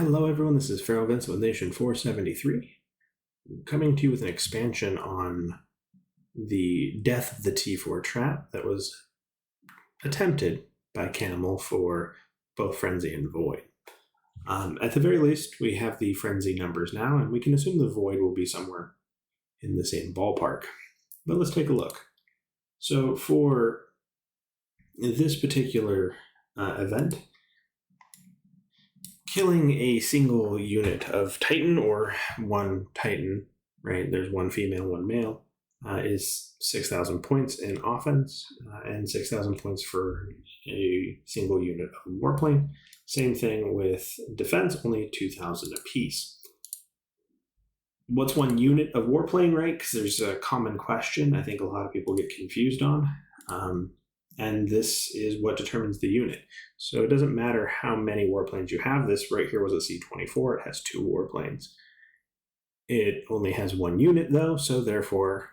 Hello, everyone. This is Pharaoh Vince with Nation 473, coming to you with an expansion on the death of the T4 trap that was attempted by Camel for both Frenzy and Void. At the very least, we have the Frenzy numbers now, and we can assume the Void will be somewhere in the same ballpark. But let's take a look. So for this particular event, killing a single unit of Titan, or one Titan, right? There's one female, one male, is 6,000 points in offense, and 6,000 points for a single unit of warplane. Same thing with defense, only 2,000 apiece. What's one unit of warplane, right? Because there's a common question I think a lot of people get confused on. And this is what determines the unit. So it doesn't matter how many warplanes you have. This right here was a C-24. It has 2 warplanes. It only has 1 unit, though, so therefore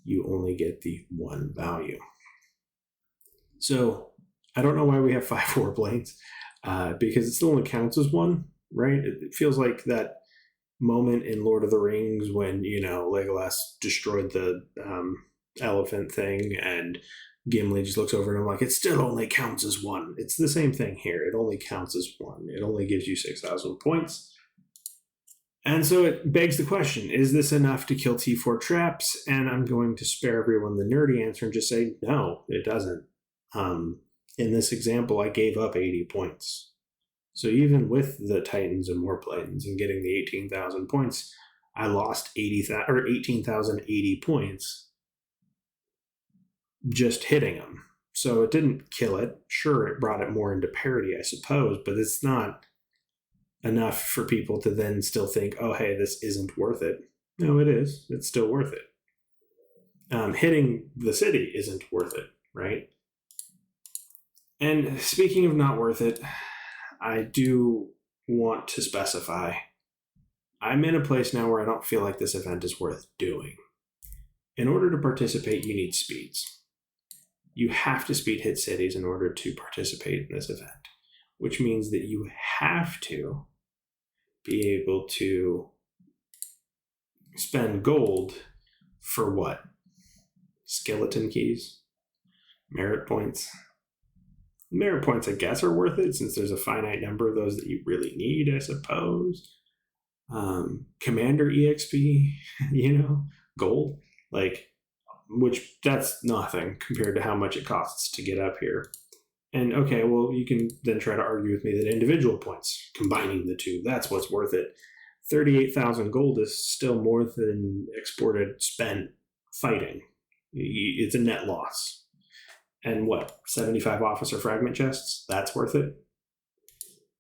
you only get the 1 value. So I don't know why we have 5 warplanes, because it still only counts as 1, right? It feels like that moment in Lord of the Rings when, Legolas destroyed the elephant thing, and Gimli just looks over and I'm like, it still only counts as 1. It's the same thing here. It only counts as 1. It only gives you 6,000 points. And so it begs the question, is this enough to kill T4 traps? And I'm going to spare everyone the nerdy answer and just say, no, it doesn't. In this example, I gave up 80 points. So even with the Titans and warplanes and getting the 18,000 points, I lost 18,080 points just hitting them. So it didn't kill it. Sure, it brought it more into parity, I suppose, but it's not enough for people to then still think, oh, hey, this isn't worth it. No, it is. It's still worth it. Hitting the city isn't worth it, right? And speaking of not worth it, I do want to specify, I'm in a place now where I don't feel like this event is worth doing. In order to participate, you need speeds. You have to speed hit cities in order to participate in this event, which means that you have to be able to spend gold for what? Skeleton keys? Merit points? Merit points, I guess, are worth it since there's a finite number of those that you really need, I suppose. Commander EXP, gold, which that's nothing compared to how much it costs to get up here. And okay, well, you can then try to argue with me that individual points, combining the two, that's what's worth it. 38,000 gold is still more than spent fighting. It's a net loss. And 75 officer fragment chests? That's worth it.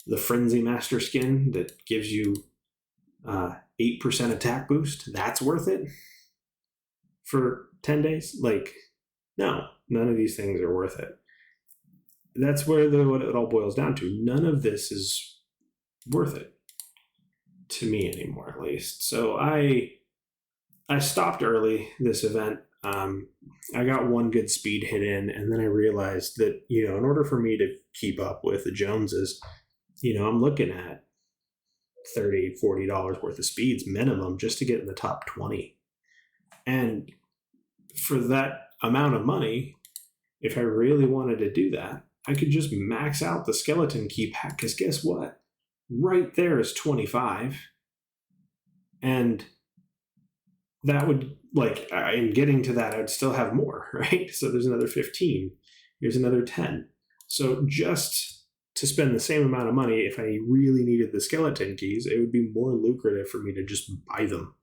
The Frenzy Master skin that gives you 8% attack boost, that's worth it for 10 days? No, none of these things are worth it. That's what it all boils down to. None of this is worth it to me anymore, at least. So I stopped early this event. I got 1 good speed hit in, and then I realized that, in order for me to keep up with the Joneses, I'm looking at $30, $40 worth of speeds minimum just to get in the top 20. And for that amount of money, if I really wanted to do that, I could just max out the skeleton key pack, because guess what? Right there is 25. And that would, in getting to that, I would still have more, right? So there's another 15. Here's another 10. So just to spend the same amount of money, if I really needed the skeleton keys, it would be more lucrative for me to just buy them.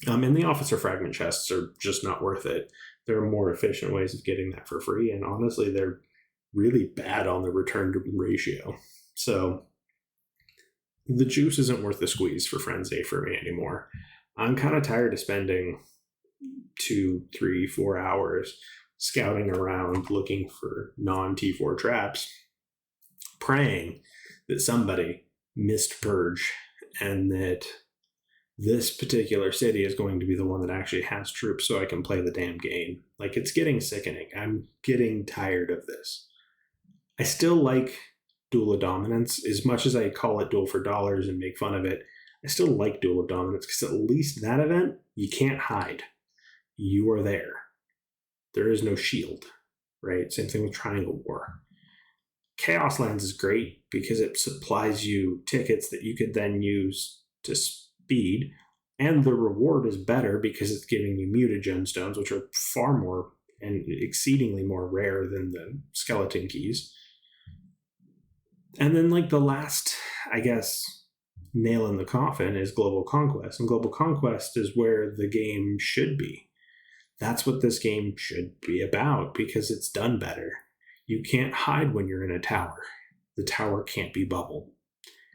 And the officer fragment chests are just not worth it. There are more efficient ways of getting that for free, and honestly, they're really bad on the return to ratio. So the juice isn't worth the squeeze for Frenzy for me anymore. I'm kind of tired of spending 2, 3, 4 hours scouting around looking for non-T4 traps, praying that somebody missed Purge and that this particular city is going to be the one that actually has troops so I can play the damn game. It's getting sickening. I'm getting tired of this. I still like Duel of Dominance. As much as I call it Duel for Dollars and make fun of it, I still like Duel of Dominance because at least that event, you can't hide. You are there. There is no shield, right? Same thing with Triangle War. Chaos Lands is great because it supplies you tickets that you could then use to speed, and the reward is better because it's giving you muted gemstones, which are far more and exceedingly more rare than the skeleton keys. And then, like, the last, I guess, nail in the coffin is Global Conquest. And Global Conquest is where the game should be. That's what this game should be about because it's done better. You can't hide when you're in a tower. The tower can't be bubbled.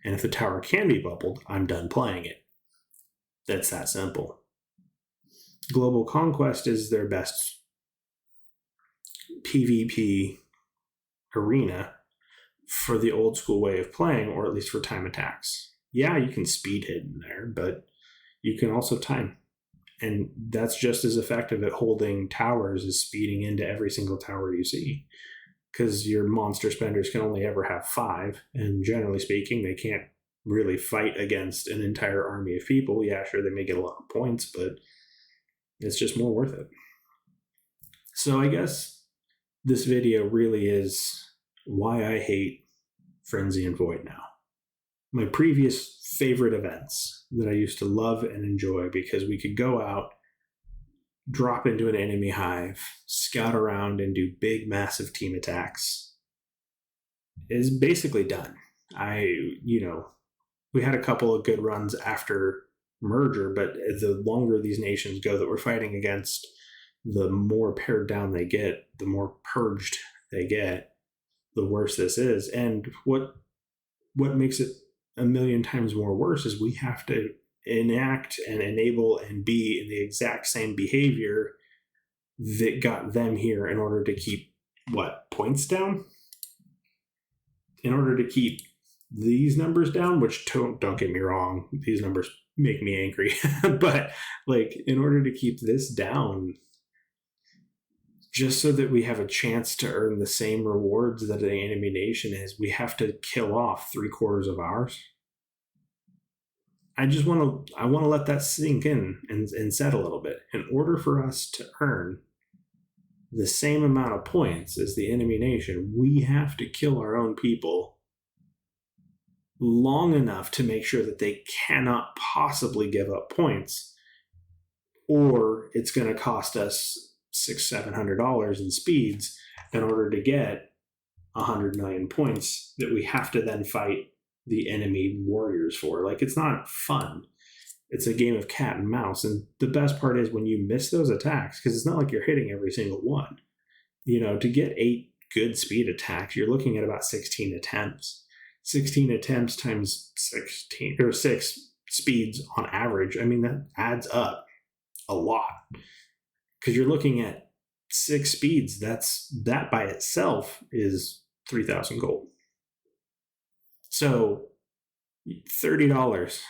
And if the tower can be bubbled, I'm done playing it. That's that simple. Global Conquest is their best PvP arena for the old school way of playing, or at least for time attacks. Yeah, you can speed hit in there, but you can also time. And that's just as effective at holding towers as speeding into every single tower you see. Because your monster spenders can only ever have 5, and generally speaking, they can't really fight against an entire army of people. Yeah, sure, they may get a lot of points, but it's just more worth it. So I guess this video really is why I hate Frenzy and Void now. My previous favorite events that I used to love and enjoy because we could go out, drop into an enemy hive, scout around, and do big, massive team attacks is basically done. We had a couple of good runs after merger, but the longer these nations go that we're fighting against, the more pared down they get, the more purged they get, the worse this is. And what makes it a million times more worse is we have to enact and enable and be in the exact same behavior that got them here in order to keep points down? In order to keep these numbers down, which don't get me wrong, these numbers make me angry, but in order to keep this down, just so that we have a chance to earn the same rewards that an enemy nation is, we have to kill off 3/4 of ours. I want to let that sink in and set a little bit. In order for us to earn the same amount of points as the enemy nation, we have to kill our own people long enough to make sure that they cannot possibly give up points, or it's going to cost us $600-700 in speeds in order to get 100 million points that we have to then fight the enemy warriors for. It's not fun. It's a game of cat and mouse. And the best part is when you miss those attacks, because it's not like you're hitting every single one. To get 8 good speed attacks, you're looking at about 16 attempts. 16 attempts times 16 or 6 speeds on average. I mean, that adds up a lot. Because you're looking at 6 speeds. That by itself is 3,000 gold. So $30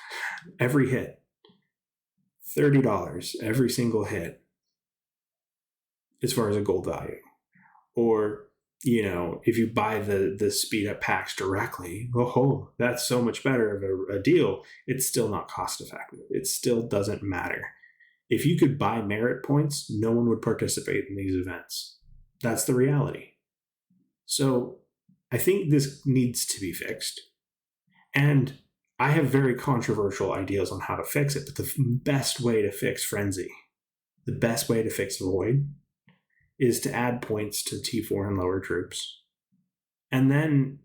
every hit. $30 every single hit as far as a gold value. Or, if you buy the speed up packs directly, that's so much better of a deal. It's still not cost effective. It still doesn't matter. If you could buy merit points, no one would participate in these events. That's the reality. So I think this needs to be fixed. And I have very controversial ideas on how to fix it, but the best way to fix Frenzy, the best way to fix Void, is to add points to T4 and lower troops. And then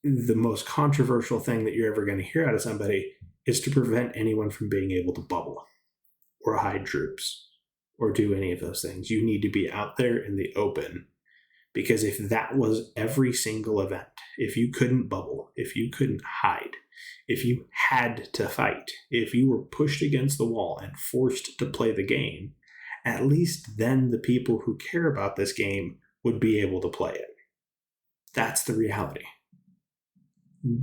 the most controversial thing that you're ever going to hear out of somebody is to prevent anyone from being able to bubble or hide troops or do any of those things. You need to be out there in the open, because if that was every single event, if you couldn't bubble, if you couldn't hide, if you had to fight, if you were pushed against the wall and forced to play the game, at least then the people who care about this game would be able to play it. That's the reality.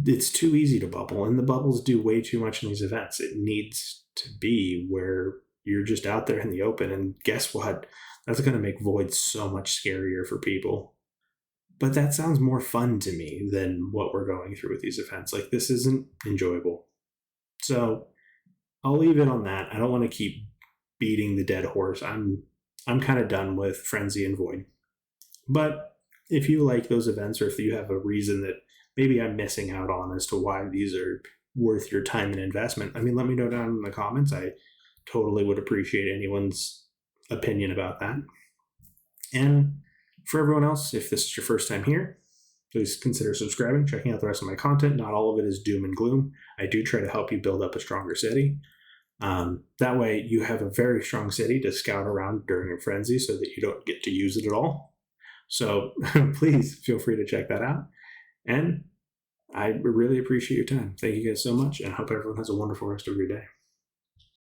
It's too easy to bubble, and the bubbles do way too much in these events. It needs to be where you're just out there in the open, and guess what? That's going to make Void so much scarier for people. But that sounds more fun to me than what we're going through with these events. Like, this isn't enjoyable. So I'll leave it on that. I don't want to keep beating the dead horse. I'm kind of done with Frenzy and Void. But if you like those events, or if you have a reason that maybe I'm missing out on as to why these are worth your time and investment, I mean, let me know down in the comments. I totally would appreciate anyone's opinion about that. And for everyone else, if this is your first time here, please consider subscribing, checking out the rest of my content. Not all of it is doom and gloom. I do try to help you build up a stronger city. That way you have a very strong city to scout around during a frenzy so that you don't get to use it at all. So please feel free to check that out. And I really appreciate your time. Thank you guys so much, and I hope everyone has a wonderful rest of your day.